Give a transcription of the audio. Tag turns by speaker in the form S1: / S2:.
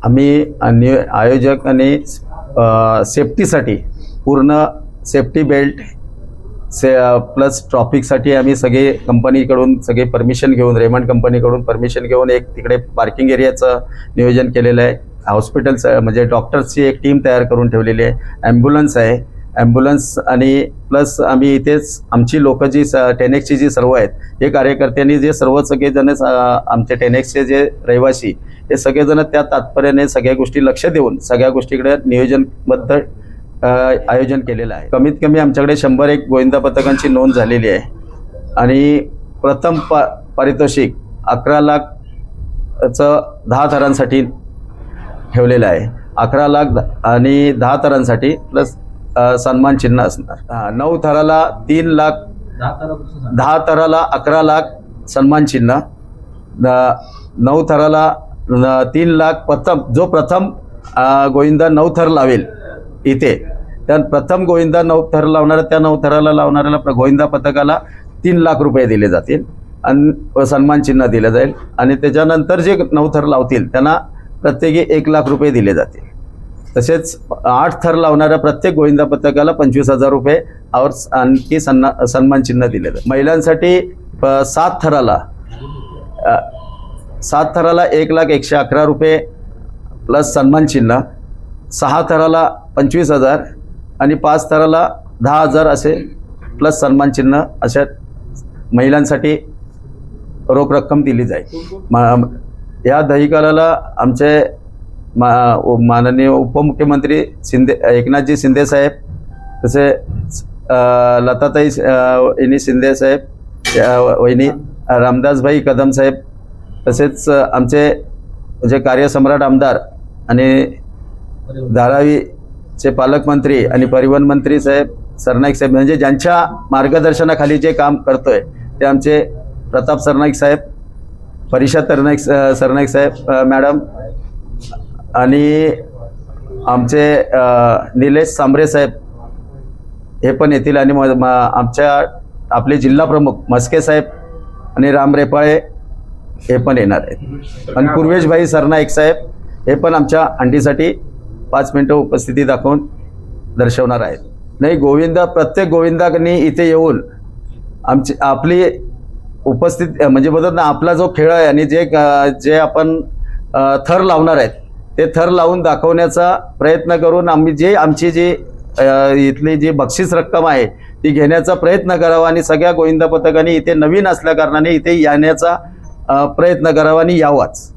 S1: आम्ही आयोजक आणि सेफ्टीसाठी पूर्ण सेफ्टी बेल्ट प्लस ट्रॉफिकसाठी आम्ही सगळे कंपनीकडून सगळे परमिशन घेऊन रेमंड कंपनीकडून परमिशन घेऊन एक तिकडे पार्किंग एरियाचं नियोजन केलेलं आहे. हॉस्पिटलचं म्हणजे डॉक्टर्सची एक टीम तयार करून ठेवलेली आहे. ॲम्ब्युलन्स आहे. ॲम्ब्युलन्स आणि प्लस आम्ही इथेच आमची लोकं जी टेनेक्सची जी सर्व आहेत हे कार्यकर्त्यांनी जे सर्व सगळेजण आमचे टेनेक्सचे जे रहिवासी हे सगळेजण त्या तात्पर्याने सगळ्या गोष्टी लक्ष देऊन सगळ्या गोष्टीकडे नियोजनबद्ध आयोजन केलेलं आहे. कमीत कमी आमच्याकडे 101 गोविंदा पथकांची नोंद झालेली आहे आणि प्रथम पारितोषिक 11 लाखचं 10 थरांसाठी ठेवलेलं आहे. 11 लाख आणि 10 थरांसाठी प्लस सन्मान चिन्ह असणार. 9 थराला 3 लाख, 10 थराला 11 लाख सन्मान चिन्ह, 9 थराला 3 लाख प्रथम गोविंदा 9 थर लावेल इथे त्या प्रथम गोविंदा 9 थर लावणारा त्या 9 थराला लावणाऱ्याला गोविंदा पथकाला 3 लाख रुपये दिले जातील आणि सन्मान चिन्ह दिलं जाईल आणि त्याच्यानंतर जे 9 थर लावतील त्यांना प्रत्येकी 1 लाख रुपये दिले जातील. तसेच 8 थर लावणाऱ्या प्रत्येक गोविंदा पथकाला 25,000 रुपये और आणखी सन्मान चिन्ह दिले जाईल. महिलांसाठी 7 थराला 1,01,11 रुपये प्लस सन्मान चिन्ह, 6 थराला 25,000 आणि 5 थराला 10,000 असे प्लस सन्मान चिन्ह अशा महिलांसाठी रोख रक्कम दिली जाईल. या दहीकालाला आमचे माननीय उपमुख्यमंत्री एकनाथजी शिंदे साहेब, तसे लताताई शिंदे साहेब, वहिनी रामदासभाई कदम साहेब, तसेच आमचे जे कार्यसम्राट आमदार आणि धारावीचे पालकमंत्री आणि परिवहन मंत्री साहेब सरनाईक साहेब म्हणजे ज्यांच्या मार्गदर्शनाखाली जे काम करतोय ते आमचे प्रताप सरनाईक साहेब, परिषद सरनाईक साहेब मॅडम आणि आमचे निलेश सांबरे साहेब हे पण येतील आणि आपले जिल्हा प्रमुख मस्के साहेब आणि राम रेपाळे हे पण येणार आहेत आणि पूर्वेशभाई सरनाईक साहेब हे पण आमच्या अंडीसाठी 5 मिनिटं उपस्थिती दाखवून दर्शवणार आहेत. नाही, प्रत्येक गोविंदांनी इथे येऊन आपली उपस्थिती म्हणजे बदल ना आपला जो खेळ आहे आणि जे आपण थर लावणार आहेत ते थर लावून दाखवण्याचा प्रयत्न करून आमची जी इथली जी बक्षीस रक्कम आहे ती घेण्याचा प्रयत्न करावा आणि सगळ्या गोविंदा पथकांनी इथे नवीन असल्या कारणाने इथे येण्याचा प्रयत्न करावा आणि यावाच.